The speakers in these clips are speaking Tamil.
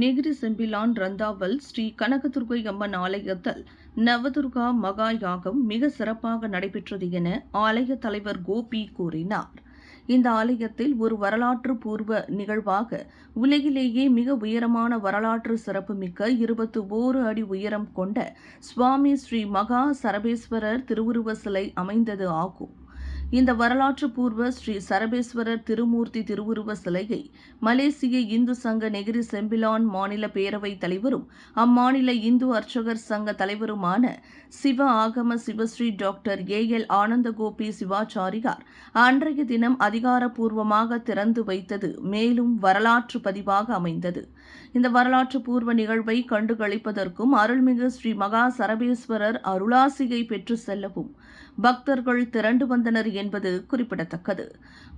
நெகிரி செம்பிலான் ரந்தாவல் ஸ்ரீ கனகதுர்க்கை அம்மன் ஆலயத்தில் நவதுர்கா மகா யாகம் மிக சிறப்பாக நடைபெற்றது என ஆலய தலைவர் கோபி கூறினார். இந்த ஆலயத்தில் ஒரு வரலாற்று பூர்வ நிகழ்வாக உலகிலேயே மிக உயரமான வரலாற்று சிறப்புமிக்க 21 அடி உயரம் கொண்ட சுவாமி ஸ்ரீ மகா சரபேஸ்வரர் திருவுருவ சிலை அமைந்தது ஆகும். இந்த வரலாற்று பூர்வ ஸ்ரீ சரபேஸ்வரர் திருமூர்த்தி திருவுருவ சிலையை மலேசிய இந்து சங்க நெகிரி செம்பிலான் மாநில பேரவைத் தலைவரும் அம்மாநில இந்து அர்ச்சகர் சங்க தலைவருமான சிவ ஆகம சிவஸ்ரீ டாக்டர் ஏ.எல். ஆனந்தகோபி சிவாச்சாரியார் அன்றைய தினம் அதிகாரப்பூர்வமாக திறந்து வைத்தது மேலும் வரலாற்று பதிவாக அமைந்தது. இந்த வரலாற்று பூர்வ நிகழ்வை கண்டுகளிப்பதற்கும் அருள்மிகு ஸ்ரீ மகா சரபேஸ்வரர் அருளாசியை பெற்று செல்லவும் பக்தர்கள் திரண்டு வந்தனர் என்பது குறிப்பிடத்தக்கது.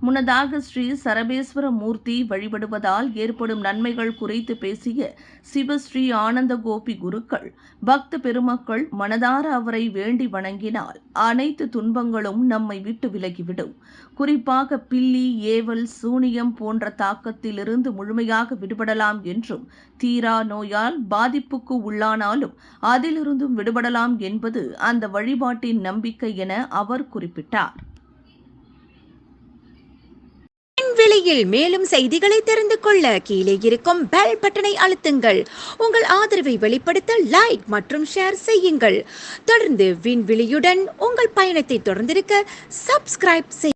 முன்னதாக ஸ்ரீ சரபேஸ்வர மூர்த்தி வழிபடுவதால் ஏற்படும் நன்மைகள் குறித்து பேசிய சிவஸ்ரீ ஆனந்த கோபி குருக்கள், பக்த பெருமக்கள் மனதார அவரை வேண்டி வணங்கினால் அனைத்து துன்பங்களும் நம்மை விட்டு விலகிவிடும். குறிப்பாக பில்லி, ஏவல், சூனியம் போன்ற தாக்கத்திலிருந்து முழுமையாக விடுபடலாம் என்றும், தீரா நோயால் பாதிப்புக்கு உள்ளானாலும் அதிலிருந்தும் விடுபடலாம் என்பது அந்த வழிபாட்டின் நம்பிக்கை என அவர் குறிப்பிட்டார். விலையில் மேலும் செய்திகளை தெரிந்து கொள்ள கீழே இருக்கும் பெல் பட்டனை அழுத்துங்கள். உங்கள் ஆதரவை வெளிப்படுத்த லைக் மற்றும் ஷேர் செய்யுங்கள். தொடர்ந்து விண்வெளியுடன் உங்கள் பயணத்தை தொடர்ந்திருக்க சப்ஸ்கிரைப் செய்யுங்கள்.